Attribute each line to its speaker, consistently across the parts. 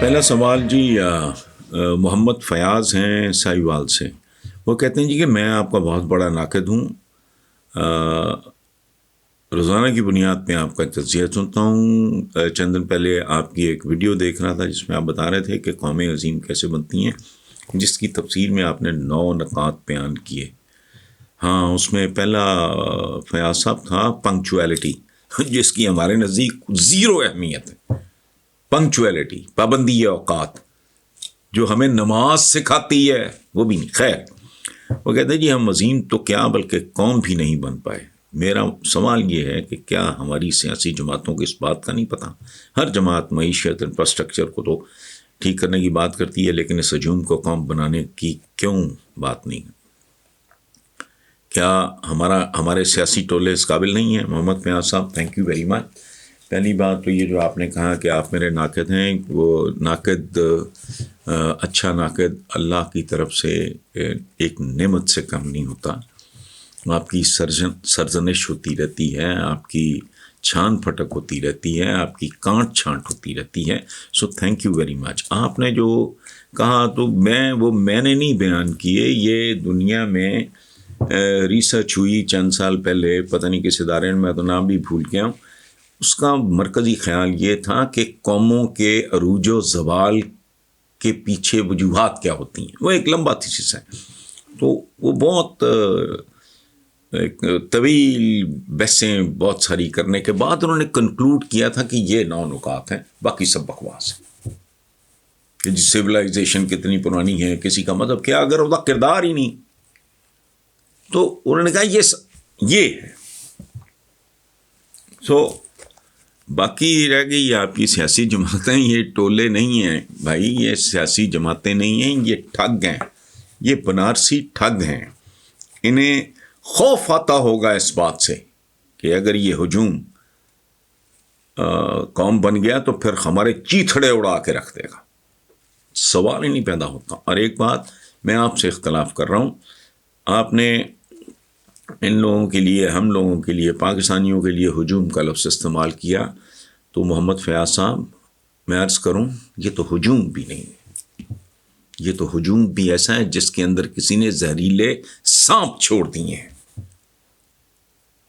Speaker 1: پہلا سوال جی محمد فیاض ہیں ساہیوال سے. وہ کہتے ہیں جی کہ میں آپ کا بہت بڑا ناقد ہوں. روزانہ کی بنیاد پہ آپ کا تجزیہ سنتا ہوں. چند دن پہلے آپ کی ایک ویڈیو دیکھ رہا تھا جس میں آپ بتا رہے تھے کہ قومیں عظیم کیسے بنتی ہیں, جس کی تفسیر میں آپ نے 9 نکات بیان کیے. ہاں, اس میں پہلا فیاض صاحب تھا پنکچویلٹی, جس کی ہمارے نزدیک زیرو اہمیت ہے. پنکچویلٹی, پابندی اوقات, جو ہمیں نماز سکھاتی ہے وہ بھی نہیں. خیر, وہ کہتے ہیں جی ہم عظیم تو کیا بلکہ قوم بھی نہیں بن پائے. میرا سوال یہ ہے کہ کیا ہماری سیاسی جماعتوں کو اس بات کا نہیں پتہ؟ ہر جماعت معیشت انفراسٹرکچر کو تو ٹھیک کرنے کی بات کرتی ہے, لیکن اس ہجوم کو قوم بنانے کی کیوں بات نہیں؟ کیا ہمارے سیاسی ٹولے اس قابل نہیں ہیں؟ محمد فیاض صاحب, تھینک یو ویری مچ. پہلی بات تو یہ جو آپ نے کہا کہ آپ میرے ناقد ہیں, وہ ناقد اچھا ناقد اللہ کی طرف سے ایک نعمت سے کم نہیں ہوتا. آپ کی سرزنش ہوتی رہتی ہے, آپ کی چھان پھٹک ہوتی رہتی ہے, آپ کی کانٹ چھانٹ ہوتی رہتی ہے. So thank you very much. آپ نے جو کہا تو میں نے نہیں بیان کیے, یہ دنیا میں ریسرچ ہوئی چند سال پہلے, پتہ نہیں کس ادارے میں, تو نام بھی بھول گیا ہوں. اس کا مرکزی خیال یہ تھا کہ قوموں کے عروج و زوال کے پیچھے وجوہات کیا ہوتی ہیں. وہ ایک لمبا تھیسس ہے, تو وہ بہت طویل بحثیں بہت ساری کرنے کے بعد انہوں نے کنکلوڈ کیا تھا کہ یہ 9 نکات ہیں, باقی سب بکواس ہے. کہ جی سویلائزیشن کتنی پرانی ہے, کسی کا مذہب کیا, اگر اس کا کردار ہی نہیں, تو انہوں نے کہا یہ ہے. سو باقی رہ گئی آپ کی سیاسی جماعتیں. یہ ٹولے نہیں ہیں بھائی, یہ سیاسی جماعتیں نہیں ہیں, یہ ٹھگ ہیں, یہ بنارسی ٹھگ ہیں. انہیں خوف آتا ہوگا اس بات سے کہ اگر یہ ہجوم قوم بن گیا تو پھر ہمارے چیتھڑے اڑا کے رکھ دے گا. سوال ہی نہیں پیدا ہوتا. اور ایک بات میں آپ سے اختلاف کر رہا ہوں, آپ نے ان لوگوں کے لیے, ہم لوگوں کے لیے, پاکستانیوں کے لیے ہجوم کا لفظ استعمال کیا, تو محمد فیاض صاحب میں عرض کروں, یہ تو ہجوم بھی نہیں ہے. یہ تو ہجوم بھی ایسا ہے جس کے اندر کسی نے زہریلے سانپ چھوڑ دیے ہیں,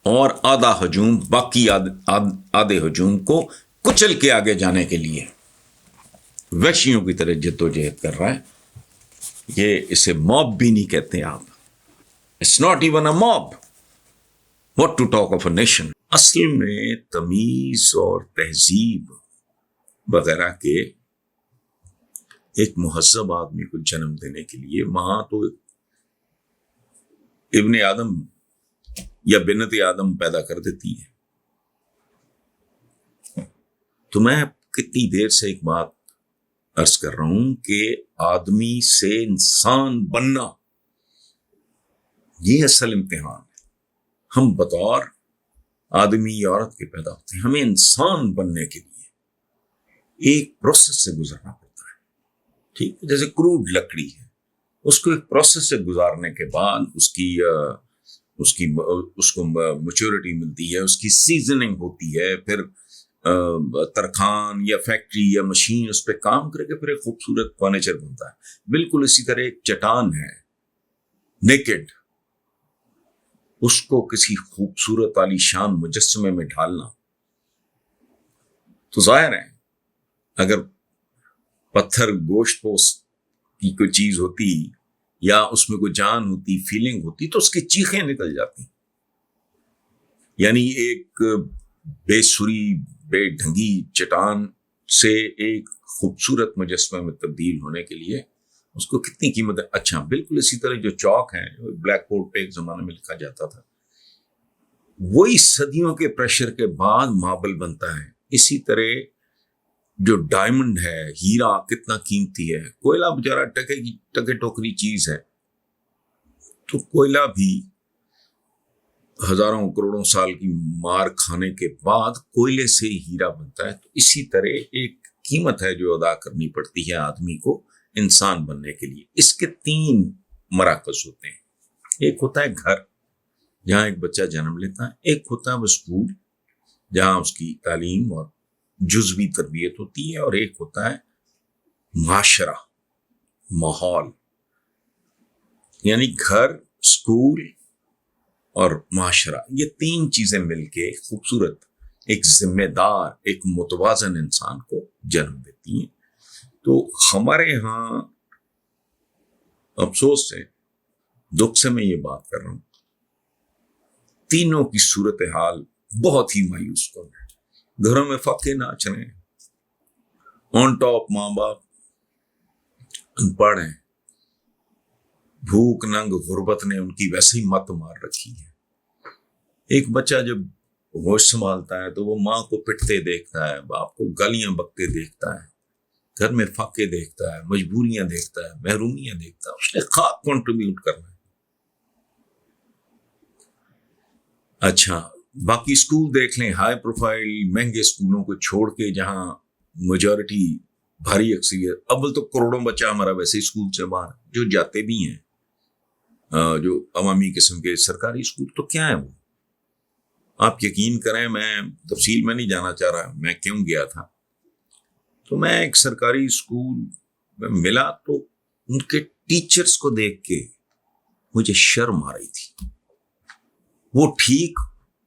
Speaker 1: اور آدھا ہجوم باقی آدھے ہجوم کو کچل کے آگے جانے کے لیے وحشیوں کی طرح جدوجہد کر رہا ہے. یہ اسے موب بھی نہیں کہتے آپ. It's not even a mob. What to talk of a nation? اصل میں تمیز اور تہذیب وغیرہ کے ایک مہذب آدمی کو جنم دینے کے لیے وہاں تو ابن آدم یا بنت آدم پیدا کر دیتی ہے. تو میں کتنی دیر سے ایک بات عرض کر رہا ہوں کہ آدمی سے انسان بننا یہ اصل امتحان ہے. ہم بطور آدمی یا عورت کے پیدا ہوتے ہیں, ہمیں انسان بننے کے لیے ایک پروسیس سے گزرنا پڑتا ہے. ٹھیک, جیسے کروڈ لکڑی ہے, اس کو ایک پروسیس سے گزارنے کے بعد اس کو میچورٹی ملتی ہے, اس کی سیزننگ ہوتی ہے, پھر ترخان یا فیکٹری یا مشین اس پہ کام کر کے پھر ایک خوبصورت فرنیچر بنتا ہے. بالکل اسی طرح ایک چٹان ہے نیکڈ, اس کو کسی خوبصورت عالی شان مجسمے میں ڈھالنا تو ظاہر ہے اگر پتھر گوشت پوست کی کوئی چیز ہوتی یا اس میں کوئی جان ہوتی, فیلنگ ہوتی, تو اس کی چیخیں نکل جاتی. یعنی ایک بے سری بے ڈھنگی چٹان سے ایک خوبصورت مجسمے میں تبدیل ہونے کے لیے اس کو کتنی قیمت ہے. اچھا, بالکل اسی طرح جو چاک ہے, بلیک بورڈ پہ ایک زمانے میں لکھا جاتا تھا, وہی صدیوں کے پریشر کے بعد ماربل بنتا ہے. اسی طرح جو ڈائمنڈ ہے, ہیرا کتنا قیمتی ہے, کوئلہ بیچارہ ٹکے ٹوکری چیز ہے, تو کوئلہ بھی ہزاروں کروڑوں سال کی مار کھانے کے بعد کوئلے سے ہیرا بنتا ہے. تو اسی طرح ایک قیمت ہے جو ادا کرنی پڑتی ہے آدمی کو انسان بننے کے لیے. اس کے 3 مراکز ہوتے ہیں. ایک ہوتا ہے گھر, جہاں ایک بچہ جنم لیتا ہے، ایک ہوتا ہے وہ اسکول جہاں اس کی تعلیم اور جزوی تربیت ہوتی ہے، اور ایک ہوتا ہے معاشرہ، ماحول، یعنی گھر، اسکول اور معاشرہ، یہ تین چیزیں مل کے خوبصورت ایک ذمہ دار، ایک متوازن انسان کو جنم دیتی ہیں۔ تو ہمارے ہاں افسوس سے، دکھ سے میں یہ بات کر رہا ہوں، تینوں کی صورتحال بہت ہی مایوس کن ہے۔ گھروں میں فقے ناچ رہے ہیں، آن ٹاپ ماں باپ ان پڑھ ہیں، بھوک ننگ غربت نے ان کی ویسے ہی مت مار رکھی ہے۔ ایک بچہ جب ہوش سنبھالتا ہے تو وہ ماں کو پٹتے دیکھتا ہے، باپ کو گالیاں بکتے دیکھتا ہے، گھر میں فاقے دیکھتا ہے، مجبوریاں دیکھتا ہے، محرومیاں دیکھتا ہے، اس نے خاک کنٹریبیوٹ کرنا ہے۔ اچھا، باقی اسکول دیکھ لیں، ہائی پروفائل مہنگے اسکولوں کو چھوڑ کے جہاں میجورٹی بھاری اکثریت، اول تو کروڑوں بچہ ہمارا ویسے اسکول سے باہر، جو جاتے بھی ہیں جو عوامی قسم کے سرکاری اسکول، تو کیا ہے وہ؟ آپ یقین کریں، میں تفصیل میں نہیں جانا چاہ رہا میں کیوں گیا تھا، تو میں ایک سرکاری اسکول میں ملا تو ان کے ٹیچرز کو دیکھ کے مجھے شرم آ رہی تھی۔ وہ ٹھیک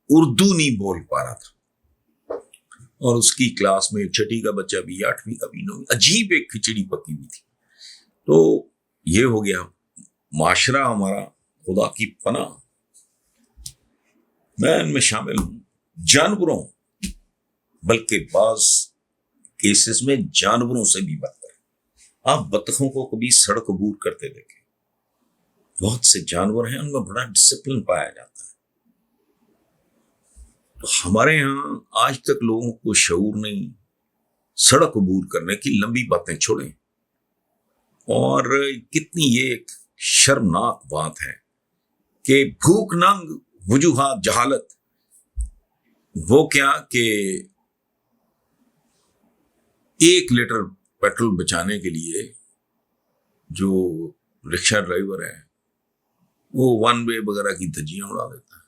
Speaker 1: اردو نہیں بول پا رہا تھا، اور اس کی کلاس میں 6ٹھی کا بچہ بھی، 8ویں کا بھی، 9ویں، عجیب ایک کھچڑی پکی ہوئی تھی۔ تو یہ ہو گیا معاشرہ ہمارا، خدا کی پناہ، میں ان میں شامل ہوں، جانوروں، بلکہ بعض کیسز میں جانوروں سے بھی بدتر۔ آپ بطخوں کو کبھی سڑک عبور کرتے دیکھیں، بہت سے جانور ہیں ان میں بڑا ڈسپلن پایا جاتا ہے۔ تو ہمارے ہاں آج تک لوگوں کو شعور نہیں، سڑک عبور کرنے کی لمبی باتیں چھوڑیں۔ اور کتنی یہ ایک شرمناک بات ہے کہ بھوک ننگ وجوہات جہالت، وہ کیا کہ 1 لیٹر پیٹرول بچانے کے لیے جو رکشہ ڈرائیور ہے وہ 1 وے وغیرہ کی دھجیاں اڑا دیتا ہے۔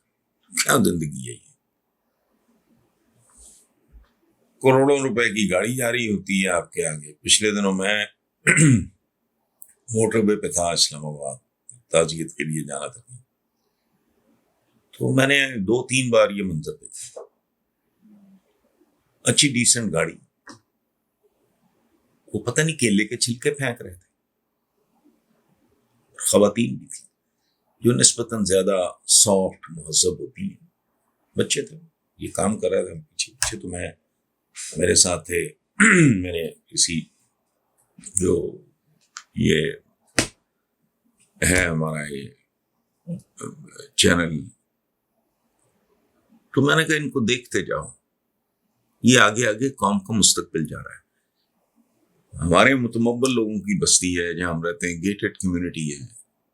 Speaker 1: کیا زندگی ہے یہ؟ کروڑوں روپے کی گاڑی جاری ہوتی ہے آپ کے آگے۔ پچھلے دنوں میں موٹر وے پہ تھا اسلام آباد، تعزیت کے لیے جانا تھا، تو میں نے 2-3 بار یہ منظر دیکھا، اچھی ڈیسنٹ گاڑی، وہ پتہ نہیں کیلے کے چھلکے پھینک رہے تھے، خواتین بھی تھی جو نسبتاً زیادہ سافٹ مہذب ہوتی ہیں، بچے تھے، یہ کام کر رہے تھے پیچھے پیچھے، تو میں میرے ساتھ تھے میرے کسی جو یہ ہے ہمارا یہ چینل، تو میں نے کہا ان کو دیکھتے جاؤ، یہ آگے آگے قوم کا مستقبل جا رہا ہے۔ ہمارے متمول لوگوں کی بستی ہے جہاں ہم رہتے ہیں، گیٹڈ کمیونٹی ہے،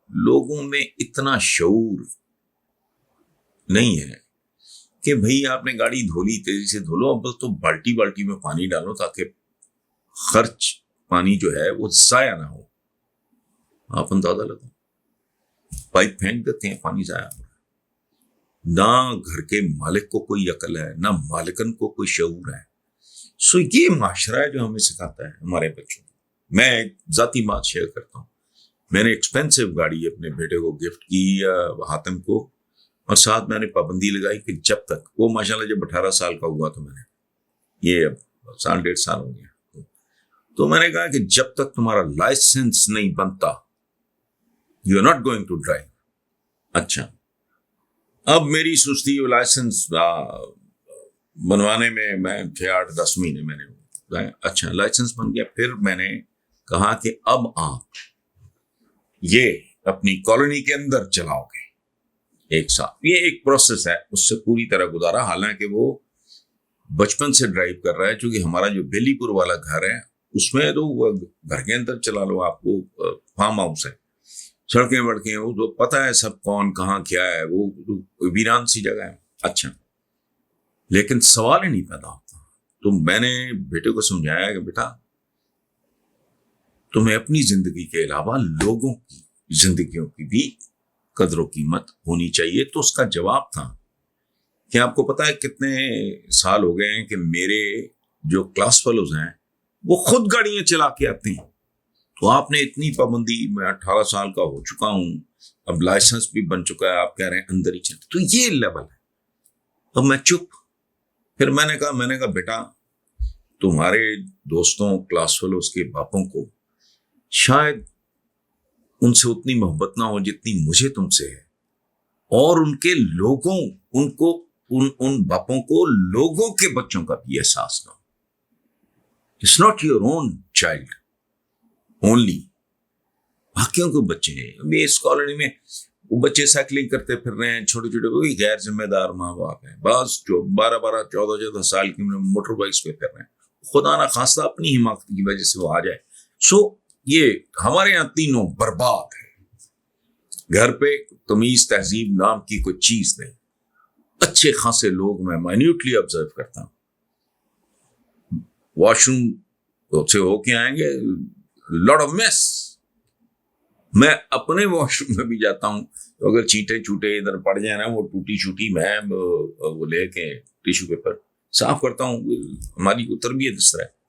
Speaker 1: لوگوں میں اتنا شعور نہیں ہے کہ بھئی آپ نے گاڑی دھولی تیزی سے دھو لو، اب تو بالٹی بالٹی میں پانی ڈالو تاکہ خرچ پانی جو ہے وہ ضائع نہ ہو۔ آپ اندازہ لگو، پائپ پھینک دیتے ہیں، پانی ضائع ہو رہا ہے۔ نہ گھر کے مالک کو کوئی عقل ہے، نہ مالکن کو کوئی شعور ہے۔ سو یہ معاشرہ ہے جو ہمیں سکھاتا ہے ہمارے بچوں کو۔ میں ایک ذاتی بات شیئر کرتا ہوں، میں نے ایکسپینسو گاڑی اپنے بیٹے کو گفٹ کی حاتم کو، اور ساتھ میں نے پابندی لگائی کہ جب تک وہ ماشاءاللہ جب 18 سال کا ہوا تو میں نے یہ اب 1.5 سال ہو گیا، تو میں نے کہا کہ جب تک تمہارا لائسنس نہیں بنتا you are not going to drive. اچھا، اب میری سستی لائسنس بنوانے میں 6-8-10 مہینے میں نے، اچھا لائسنس بن گیا، پھر میں نے کہا کہ اب آپ یہ اپنی کالونی کے اندر چلاؤ گے 1 سال، یہ ایک پروسیس ہے، اس سے پوری طرح گزارا، حالانکہ وہ بچپن سے ڈرائیو کر رہا ہے، چونکہ ہمارا جو بیلی پور والا گھر ہے اس میں تو وہ گھر کے اندر چلا لو، آپ کو فارم ہاؤس ہے، سڑکیں وڑکیں وہ تو پتہ ہے سب کون کہاں کیا ہے، وہ ویران سی جگہ ہے۔ اچھا، لیکن سوال ہی نہیں پیدا ہوتا۔ تو میں نے بیٹے کو سمجھایا کہ بیٹا تمہیں اپنی زندگی کے علاوہ لوگوں کی زندگیوں کی بھی قدر و قیمت ہونی چاہیے. تو اس کا جواب تھا کہ آپ کو پتا ہے کتنے سال ہو گئے ہیں کہ میرے جو کلاس فیلوز ہیں وہ خود گاڑیاں چلا کے آتے ہیں. تو آپ نے اتنی پابندی، میں 18 سال کا ہو چکا ہوں، اب لائسنس بھی بن چکا ہے، آپ کہہ رہے ہیں اندر ہی چلتے. تو یہ لیول ہے. اب میں چپ. پھر میں نے کہا بیٹا تمہارے دوستوں کلاس فیلوز کے باپوں کو شاید ان سے اتنی محبت نہ ہو جتنی مجھے تم سے ہے، اور ان کے لوگوں ان باپوں کو لوگوں کے بچوں کا بھی احساس نہ ہو. It's not your own child only, باقیوں کے بچے ہیں. ابھی اس کالونی میں وہ بچے سائیکلنگ کرتے پھر رہے ہیں، چھوٹے چھوٹے، وہی غیر ذمہ دار ماں باپ ہیں. بعض جو 12 14 سال کی موٹر بائکس پہ پھر رہے ہیں. خدا نہ خواستہ اپنی حماقت کی وجہ سے وہ آ جائے. سو یہ ہمارے یہاں تینوں برباد ہے. گھر پہ تمیز تہذیب نام کی کوئی چیز نہیں. اچھے خاصے لوگ میں مائنیوٹلی آبزرو کرتا ہوں، واش روم سے ہو کے آئیں گے، لاٹ آف میس. میں اپنے واش روم میں بھی جاتا ہوں تو اگر چینٹے چوٹے ادھر پڑ جائیں نا، وہ ٹوٹی چھوٹی، میں وہ لے کے ٹیشو پیپر صاف کرتا ہوں. ہماری تربیت اس طرح ہے.